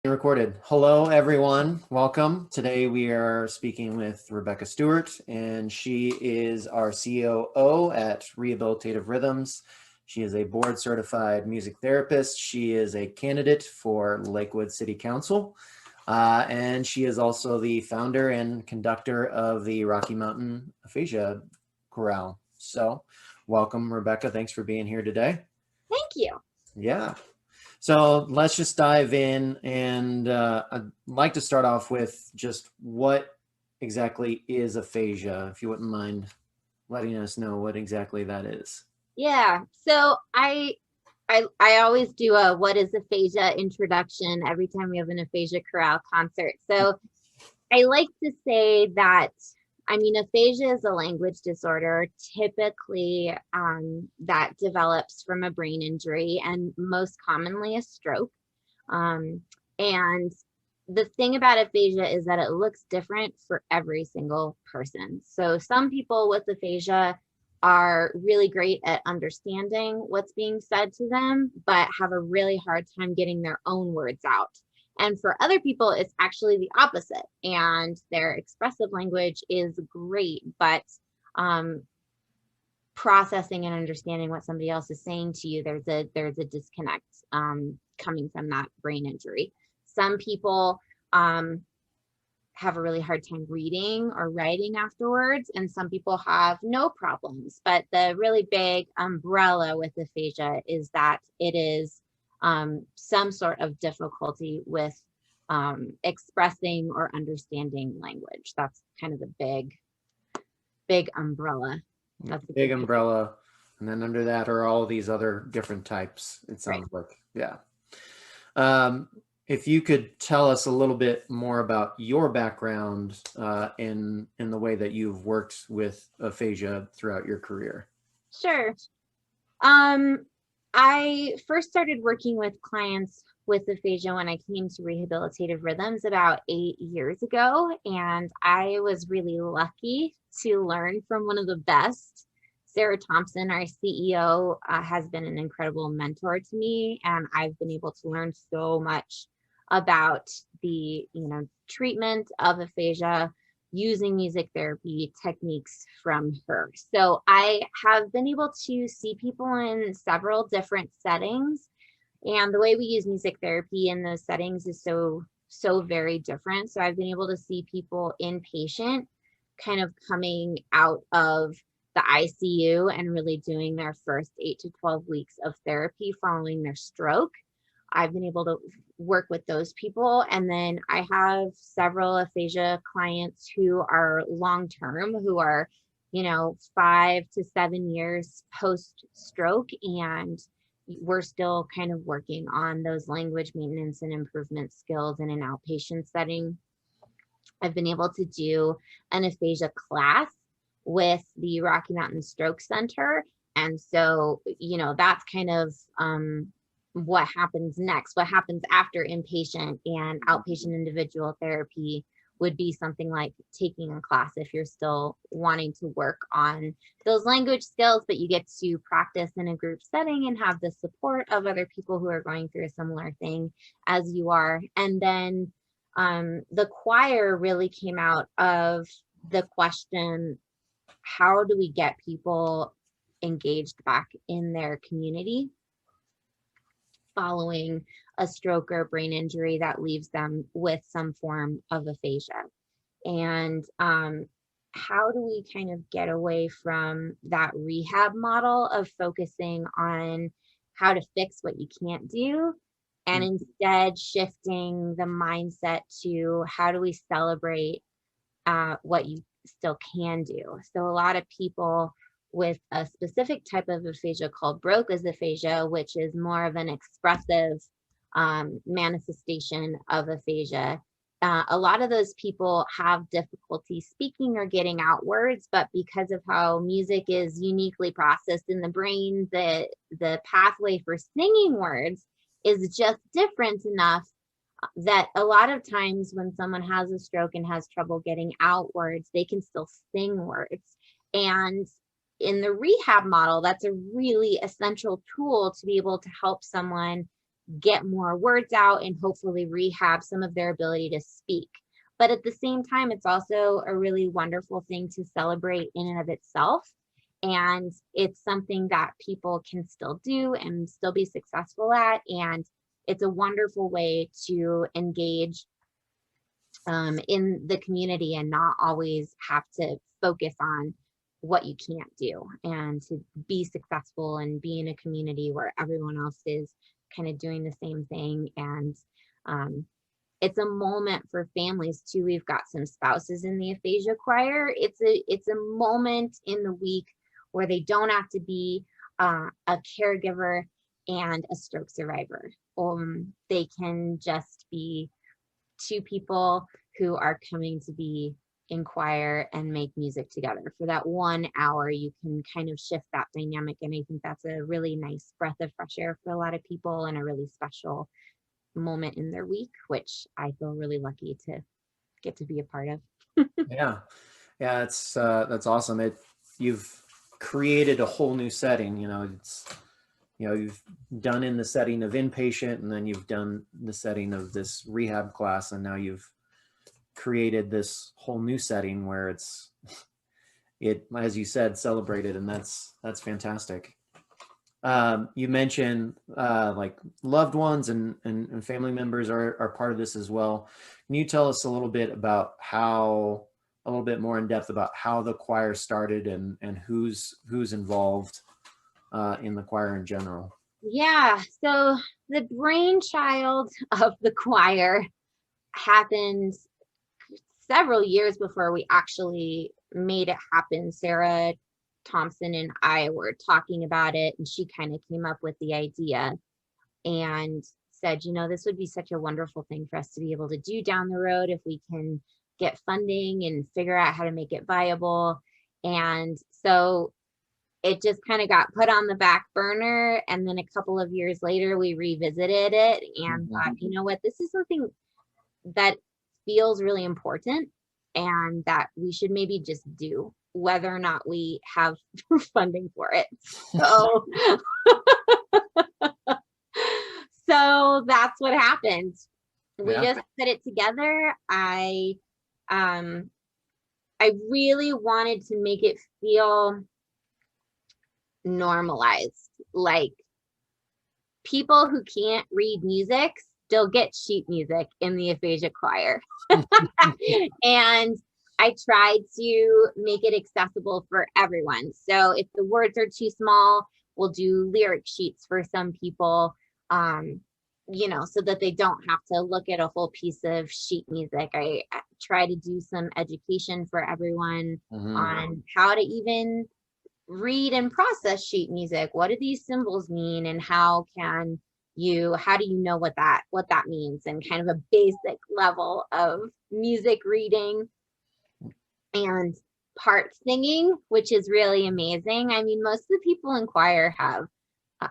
Recorded. Hello, everyone. Welcome. Today we are speaking with Rebekah Stewart, and she is our COO at Rehabilitative Rhythms. She is a board-certified music therapist. She is a candidate for Lakewood City Council, and she is also the founder and conductor of the Rocky Mountain Aphasia Chorale. So, welcome, Rebekah. Thanks for being here today. Thank you. Yeah. So let's just dive in, and I'd like to start off with just what exactly is aphasia, if you wouldn't mind letting us know what exactly that is. Yeah. So I always do a what is aphasia introduction every time we have an aphasia chorale concert. So I like to say that, aphasia is a language disorder, typically that develops from a brain injury and most commonly a stroke. And the thing about aphasia is that it looks different for every single person. So some people with aphasia are really great at understanding what's being said to them, but have a really hard time getting their own words out. And for other people, it's actually the opposite. And their expressive language is great, but processing and understanding what somebody else is saying to you, there's a disconnect coming from that brain injury. Some people have a really hard time reading or writing afterwards, and some people have no problems. But the really big umbrella with aphasia is that it is some sort of difficulty with expressing or understanding language. That's kind of the big umbrella. That's the big umbrella. And then under that are all these other different types, it sounds like. Yeah. If you could tell us a little bit more about your background in the way that you've worked with aphasia throughout your career. Sure. I first started working with clients with aphasia when I came to Rehabilitative Rhythms about 8 years ago, and I was really lucky to learn from one of the best. Sarah Thompson, our CEO, has been an incredible mentor to me, and I've been able to learn so much about the treatment of aphasia using music therapy techniques from her. So I have been able to see people in several different settings, and the way we use music therapy in those settings is so very different. So I've been able to see people inpatient kind of coming out of the ICU and really doing their first 8 to 12 weeks of therapy following their stroke. I've been able to work with those people. And then I have several aphasia clients who are long-term, who are, 5 to 7 years post-stroke. And we're still kind of working on those language maintenance and improvement skills in an outpatient setting. I've been able to do an aphasia class with the Rocky Mountain Stroke Center. And so, that's kind of what happens next. What happens after inpatient and outpatient individual therapy would be something like taking a class if you're still wanting to work on those language skills, but you get to practice in a group setting and have the support of other people who are going through a similar thing as you are. And then the choir really came out of the question, how do we get people engaged back in their community following a stroke or brain injury that leaves them with some form of aphasia? And how do we kind of get away from that rehab model of focusing on how to fix what you can't do, and instead shifting the mindset to how do we celebrate what you still can do? So a lot of people with a specific type of aphasia called Broca's aphasia, which is more of an expressive manifestation of aphasia. A lot of those people have difficulty speaking or getting out words, but because of how music is uniquely processed in the brain, the pathway for singing words is just different enough that a lot of times when someone has a stroke and has trouble getting out words, they can still sing words. And in the rehab model, that's a really essential tool to be able to help someone get more words out and hopefully rehab some of their ability to speak. But at the same time, it's also a really wonderful thing to celebrate in and of itself. And it's something that people can still do and still be successful at. And it's a wonderful way to engage in the community and not always have to focus on what you can't do, and to be successful and be in a community where everyone else is kind of doing the same thing. And it's a moment for families too. We've got some spouses in the aphasia choir. It's a moment in the week where they don't have to be a caregiver and a stroke survivor. They can just be two people who are coming to be in choir and make music together. For that 1 hour, you can kind of shift that dynamic. And I think that's a really nice breath of fresh air for a lot of people, and a really special moment in their week, which I feel really lucky to get to be a part of. Yeah. Yeah. That's awesome. You've created a whole new setting, you've done in the setting of inpatient, and then you've done the setting of this rehab class, and now you've created this whole new setting where it, as you said, celebrated, and that's fantastic. You mentioned like loved ones and family members are part of this as well. Can you tell us a little bit more in depth about how the choir started and who's involved in the choir in general? Yeah, so the brainchild of the choir happened several years before we actually made it happen. Sarah Thompson and I were talking about it, and she kind of came up with the idea and said, this would be such a wonderful thing for us to be able to do down the road if we can get funding and figure out how to make it viable. And so it just kind of got put on the back burner. And then a couple of years later, we revisited it and thought, you know what, this is something that feels really important and that we should maybe just do, whether or not we have funding for it. So, so that's what happened. We just put it together. I really wanted to make it feel normalized, like people who can't read music still get sheet music in the aphasia choir. And I tried to make it accessible for everyone. So if the words are too small, we'll do lyric sheets for some people, so that they don't have to look at a whole piece of sheet music. I try to do some education for everyone on how to even read and process sheet music. What do these symbols mean, and how do you know what that means, and kind of a basic level of music reading and part singing, which is really amazing. I mean, most of the people in choir have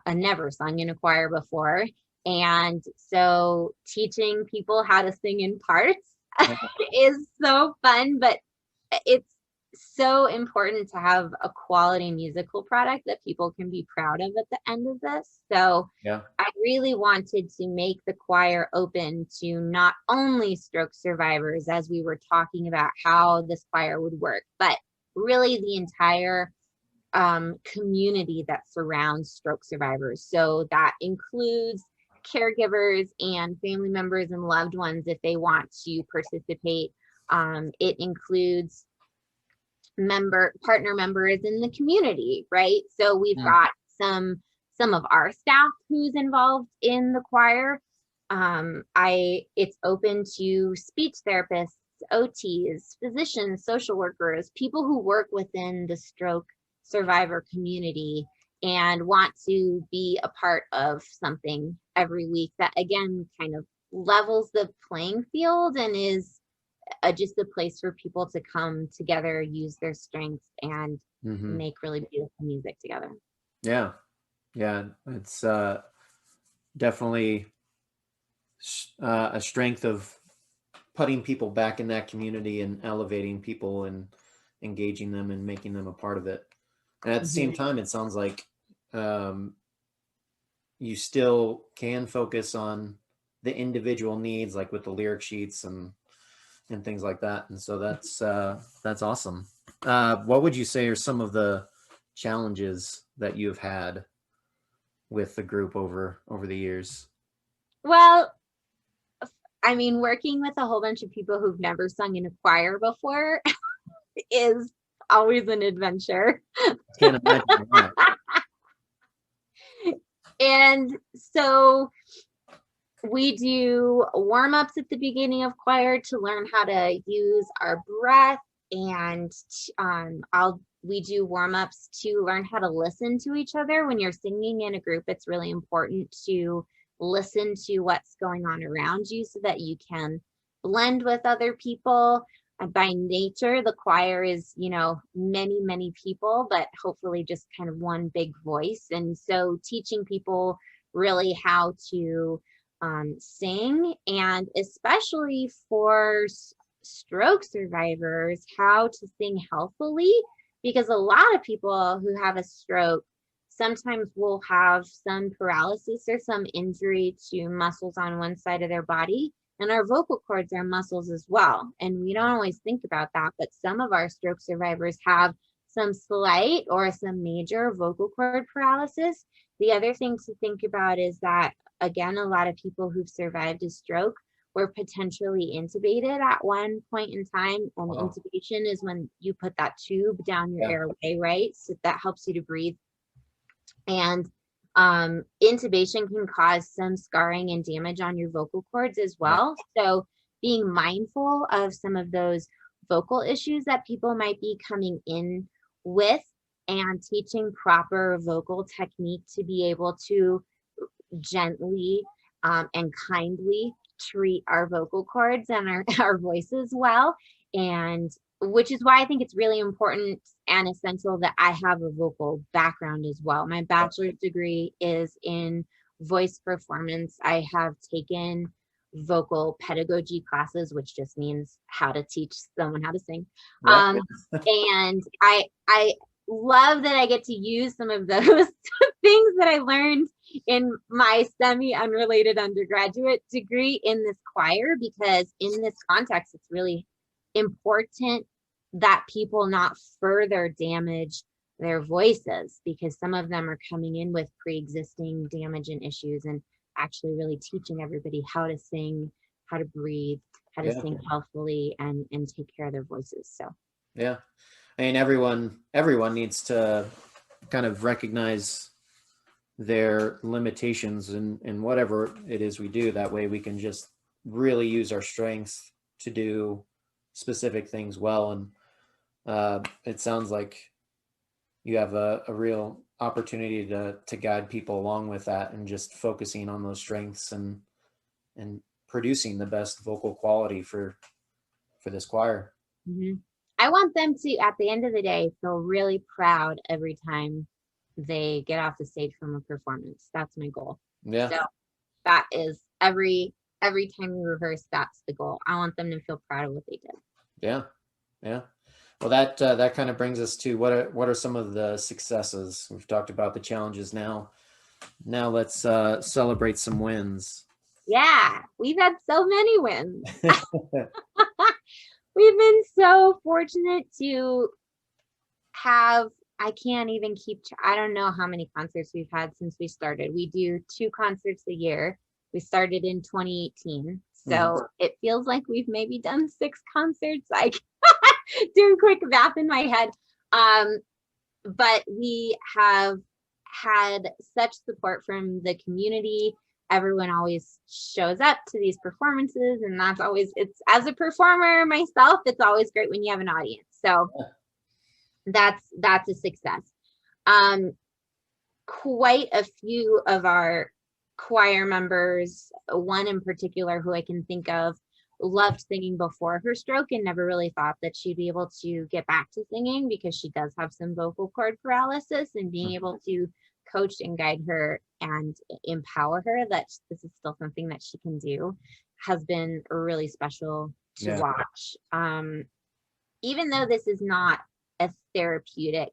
never sung in a choir before, and so teaching people how to sing in parts is so fun, but it's so important to have a quality musical product that people can be proud of at the end of this. So I really wanted to make the choir open to not only stroke survivors, as we were talking about how this choir would work, but really the entire community that surrounds stroke survivors. So that includes caregivers and family members and loved ones if they want to participate. It includes partner members in the community, right? So we've got some of our staff who's involved in the choir. It's open to speech therapists, OTs, physicians, social workers, people who work within the stroke survivor community and want to be a part of something every week that, again, kind of levels the playing field and is just a place for people to come together, use their strengths, and make really beautiful music together. Yeah. It's definitely a strength of putting people back in that community and elevating people and engaging them and making them a part of it. And at the same time, it sounds like you still can focus on the individual needs, like with the lyric sheets and things like that. And so that's awesome. What would you say are some of the challenges that you've had with the group over the years? Well, I mean, working with a whole bunch of people who've never sung in a choir before is always an adventure. I can't imagine why. And so we do warm-ups at the beginning of choir to learn how to use our breath, and we do warm-ups to learn how to listen to each other. When you're singing in a group, it's really important to listen to what's going on around you so that you can blend with other people. By nature, the choir is, many, many people, but hopefully just kind of one big voice. And so teaching people really how to sing, and especially for stroke survivors, how to sing healthily, because a lot of people who have a stroke sometimes will have some paralysis or some injury to muscles on one side of their body. And our vocal cords are muscles as well. And we don't always think about that, but some of our stroke survivors have some slight or some major vocal cord paralysis. The other thing to think about is that, again, a lot of people who've survived a stroke were potentially intubated at one point in time. And Wow. intubation is when you put that tube down your airway, right? So that helps you to breathe. And intubation can cause some scarring and damage on your vocal cords as well. So being mindful of some of those vocal issues that people might be coming in with, and teaching proper vocal technique to be able to gently and kindly treat our vocal cords and our voices well. And which is why I think it's really important and essential that I have a vocal background as well. My bachelor's degree is in voice performance. I have taken vocal pedagogy classes, which just means how to teach someone how to sing. And I love that I get to use some of those things that I learned in my semi-unrelated undergraduate degree in this choir, because in this context, it's really important that people not further damage their voices, because some of them are coming in with pre-existing damage and issues, and actually really teaching everybody how to sing, how to breathe, how to sing healthfully and take care of their voices. So I mean, everyone needs to kind of recognize their limitations in whatever it is we do. That way we can just really use our strengths to do specific things well. And it sounds like you have a real opportunity to guide people along with that, and just focusing on those strengths and producing the best vocal quality for this choir. I want them to, at the end of the day, feel really proud every time they get off the stage from a performance. That's my goal. Yeah. So that is every time we rehearse, that's the goal. I want them to feel proud of what they did. Yeah. Well, that kind of brings us to what are some of the successes? We've talked about the challenges. Now let's celebrate some wins. Yeah, we've had so many wins. We've been so fortunate to have, I can't even I don't know how many concerts we've had since we started. We do 2 concerts a year. We started in 2018. So it feels like we've maybe done 6 concerts. Like doing quick math in my head. But we have had such support from the community. Everyone always shows up to these performances, and that's always, it's, as a performer myself, it's always great when you have an audience. So that's a success. Quite a few of our choir members, one in particular who I can think of, loved singing before her stroke and never really thought that she'd be able to get back to singing, because she does have some vocal cord paralysis, and being able to coach and guide her and empower her that this is still something that she can do has been really special to watch. Even though this is not a therapeutic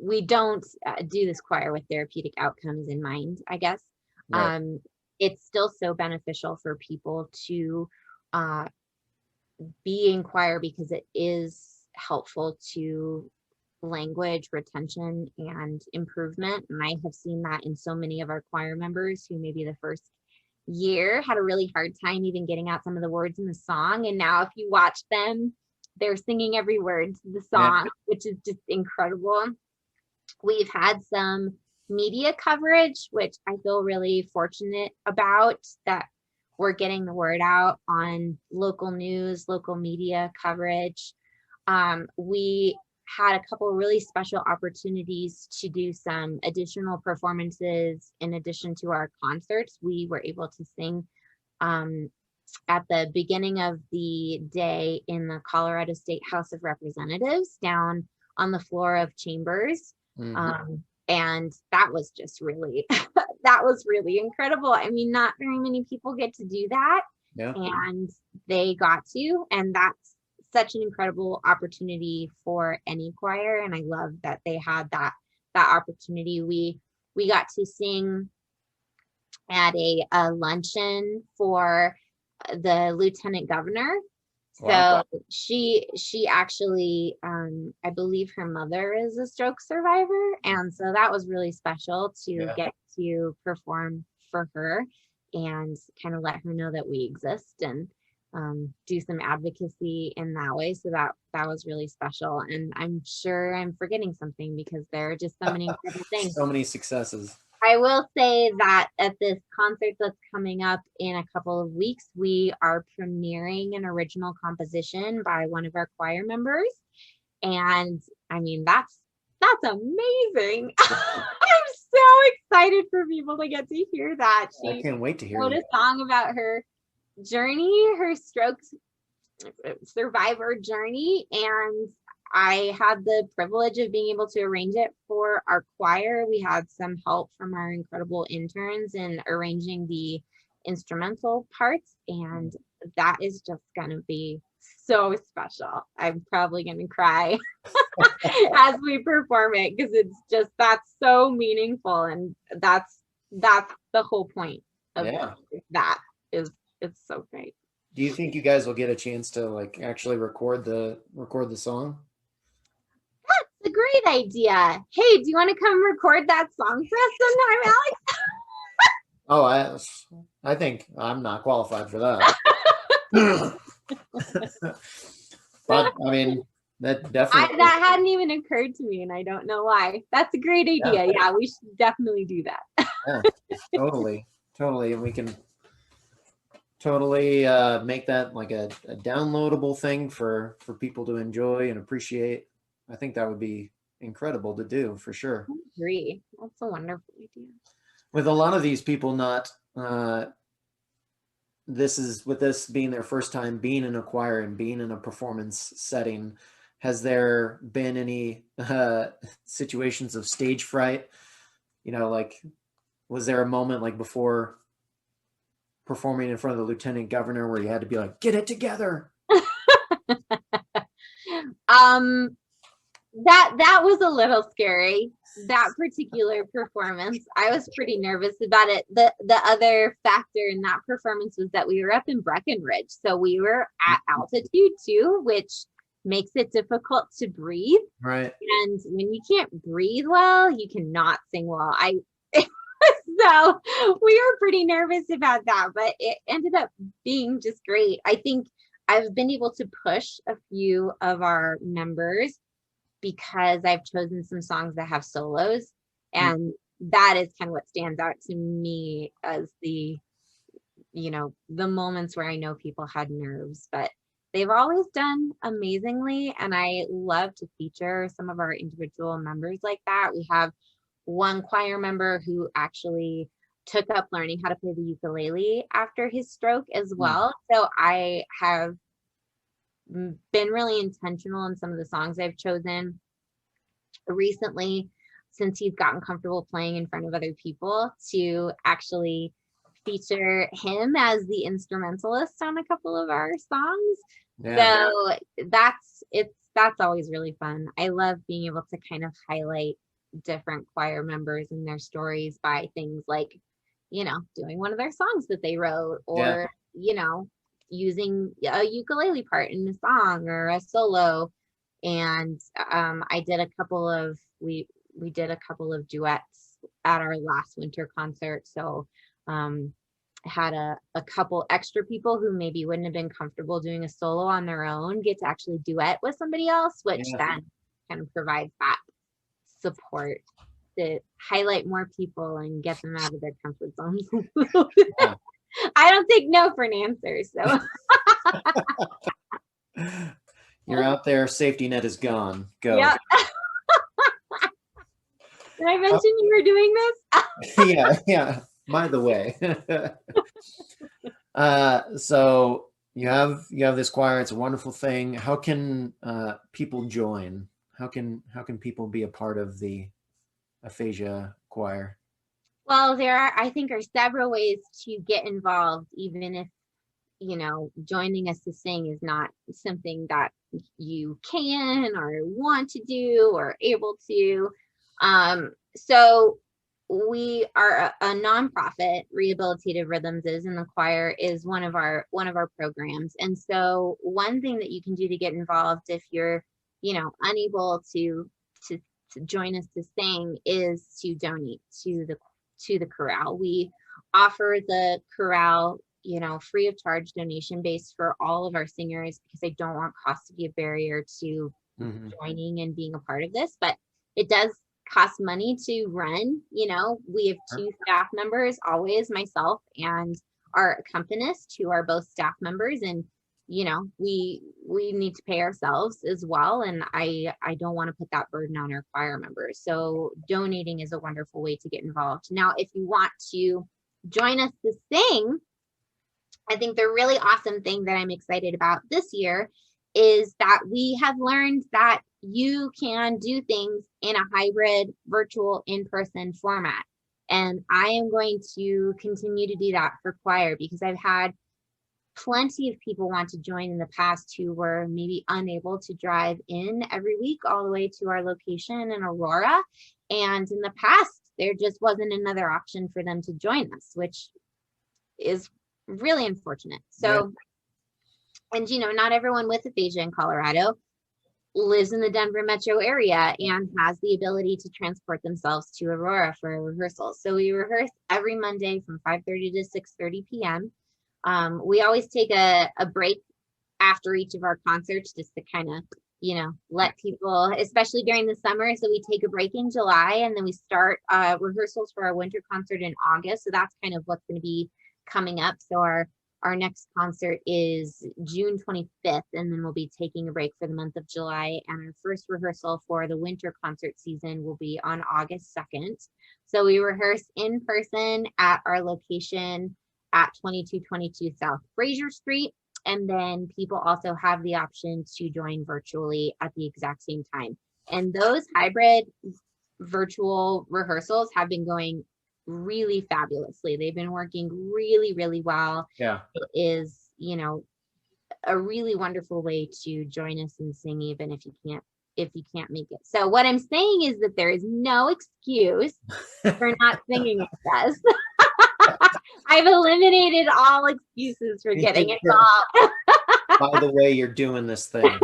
we don't do this choir with therapeutic outcomes in mind, I guess. Right. It's still so beneficial for people to be in choir because it is helpful to language retention and improvement. And I have seen that in so many of our choir members who maybe the first year had a really hard time even getting out some of the words in the song. And now if you watch them, they're singing every word to the song, which is just incredible. We've had some media coverage, which I feel really fortunate about, that we're getting the word out on local news, local media coverage. We had a couple of really special opportunities to do some additional performances in addition to our concerts. We were able to sing at the beginning of the day in the Colorado State House of Representatives down on the floor of chambers. And that was just really, that was really incredible. I mean, not very many people get to do that. And they got to, and that's such an incredible opportunity for any choir. And I love that they had that opportunity. We got to sing at a luncheon for the lieutenant governor. So she actually, I believe her mother is a stroke survivor. And so that was really special to get to perform for her and kind of let her know that we exist and do some advocacy in that way. So that was really special. And I'm sure I'm forgetting something because there are just so many incredible things. So many successes. I will say that at this concert that's coming up in a couple of weeks, we are premiering an original composition by one of our choir members. And I mean, that's amazing. I'm so excited for people to get to hear that. I can't wait to hear wrote a song about her journey, her stroke survivor journey, and I had the privilege of being able to arrange it for our choir. We had some help from our incredible interns in arranging the instrumental parts, and that is just going to be so special. I'm probably going to cry as we perform it because it's just, that's so meaningful, and that's the whole point of that. It's so great. Do you think you guys will get a chance to like actually record the song? That's a great idea. Hey, do you want to come record that song for us sometime, Alex? Oh, I think I'm not qualified for that. But I mean, that definitely that hadn't even occurred to me, and I don't know why. That's a great idea. Yeah, we should definitely do that. Yeah, totally. And we can totally make that like a downloadable thing for people to enjoy and appreciate. I think that would be incredible to do for sure. I agree. That's a wonderful idea. With a lot of these people not this being their first time being in a choir and being in a performance setting, has there been any situations of stage fright? You know, like, was there a moment like before performing in front of the lieutenant governor where you had to be like, get it together? That was a little scary. That particular performance, I was pretty nervous about it. The other factor in that performance was that we were up in Breckenridge, so we were at altitude too, which makes it difficult to breathe. Right. And when you can't breathe well, you cannot sing well. So we were pretty nervous about that, but it ended up being just great. I think I've been able to push a few of our members because I've chosen some songs that have solos, and that is kind of what stands out to me as the moments where I know people had nerves, but they've always done amazingly. And I love to feature some of our individual members like that. We have one choir member who actually took up learning how to play the ukulele after his stroke as well. So I have been really intentional in some of the songs I've chosen recently, since he's gotten comfortable playing in front of other people, to actually feature him as the instrumentalist on a couple of our songs. So that's always really fun. I love being able to kind of highlight different choir members and their stories by things like, doing one of their songs that they wrote, Yeah. or, using a ukulele part in a song or a solo. And I did a couple of we did a couple of duets at our last winter concert. So had a couple extra people who maybe wouldn't have been comfortable doing a solo on their own get to actually duet with somebody else, which Yeah. then kind of provides that support to highlight more people and get them out of their comfort zones. Yeah. I don't take no for an answer, so You're out there, safety net is gone. Go. yeah. Did I mention you were doing this? Yeah. By the way. So you have this choir. It's a wonderful thing. How can people join? How can people be a part of the aphasia choir? Well, there are, I think, are several ways to get involved, even if, joining us to sing is not something that you can or want to do or able to. So we are a nonprofit. Rehabilitative Rhythms is, and the choir is one of our programs. And so one thing that you can do to get involved if you're, unable to join us to sing is to donate to the chorale. We offer the chorale, free of charge, donation based for all of our singers, because I don't want cost to be a barrier to joining and being a part of this. But it does cost money to run. We have two staff members, always myself and our accompanist, who are both staff members, and we need to pay ourselves as well, and I don't want to put that burden on our choir members. So donating is a wonderful way to get involved. Now, if you want to join us to sing, I think the really awesome thing that I'm excited about this year is that we have learned that you can do things in a hybrid, virtual, in-person format. And I am going to continue to do that for choir, because I've had plenty of people want to join in the past who were maybe unable to drive in every week all the way to our location in Aurora. And in the past, there just wasn't another option for them to join us, which is really unfortunate. So, and not everyone with aphasia in Colorado lives in the Denver metro area and has the ability to transport themselves to Aurora for a rehearsal. So we rehearse every Monday from 5:30 to 6:30 p.m. We always take a break after each of our concerts, just to kind of, let people, especially during the summer. So we take a break in July, and then we start rehearsals for our winter concert in August. So that's kind of what's going to be coming up. So our next concert is June 25th, and then we'll be taking a break for the month of July. And our first rehearsal for the winter concert season will be on August 2nd. So we rehearse in person at our location at 2222 South Fraser Street. And then people also have the option to join virtually at the exact same time. And those hybrid virtual rehearsals have been going really fabulously. They've been working really, really well. Yeah. It is, a really wonderful way to join us and sing, even if you can't make it. So what I'm saying is that there is no excuse for not singing with us. I've eliminated all excuses for getting involved. By the way, you're doing this thing.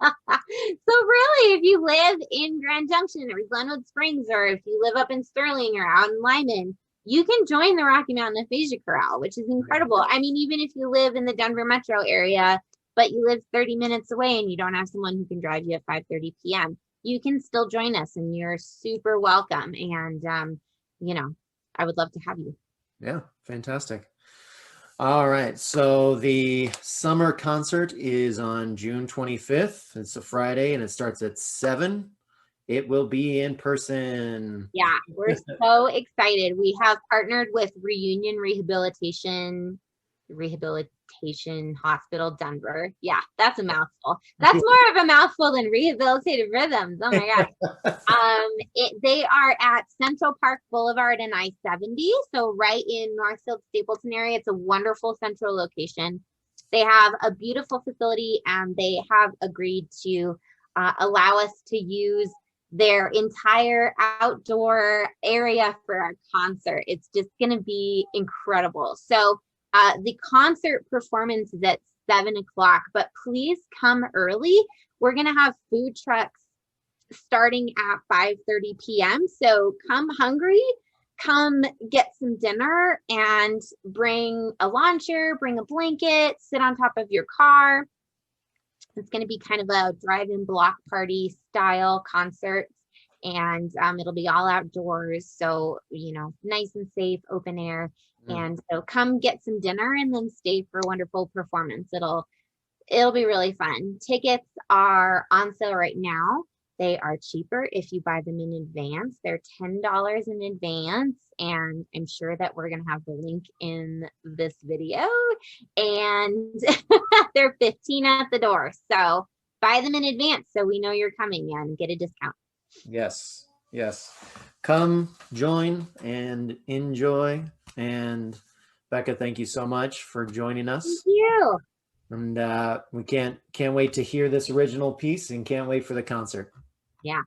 So really, if you live in Grand Junction or Glenwood Springs, or if you live up in Sterling or out in Lyman, you can join the Rocky Mountain Aphasia Chorale, which is incredible. I mean, even if you live in the Denver metro area, but you live 30 minutes away and you don't have someone who can drive you at 5:30 p.m., you can still join us, and you're super welcome. And, I would love to have you. Yeah, fantastic. All right, so the summer concert is on June 25th. It's a Friday, and it starts at 7. It will be in person. Yeah, we're so excited. We have partnered with Reunion Rehabilitation Hospital Denver. Yeah, that's a mouthful. That's more of a mouthful than Rehabilitative Rhythms. Oh my gosh. They are at Central Park Boulevard and I-70, so right in Northfield Stapleton area. It's a wonderful central location. They have a beautiful facility, and they have agreed to allow us to use their entire outdoor area for our concert. It's just going to be incredible. So the concert performance is at 7 o'clock, but please come early. We're going to have food trucks starting at 5:30 p.m. So come hungry, come get some dinner, and bring a lawn chair, bring a blanket, sit on top of your car. It's going to be kind of a drive-in block party style concert, and it'll be all outdoors. So, nice and safe, open air. And so come get some dinner and then stay for a wonderful performance. It'll be really fun. Tickets are on sale right now. They are cheaper if you buy them in advance. They're $10 in advance, and I'm sure that we're going to have the link in this video. And they're $15 at the door. So buy them in advance so we know you're coming and get a discount. Yes, yes. Come join and enjoy. And Becca, thank you so much for joining us. Thank you. And we can't wait to hear this original piece, and can't wait for the concert. Yeah.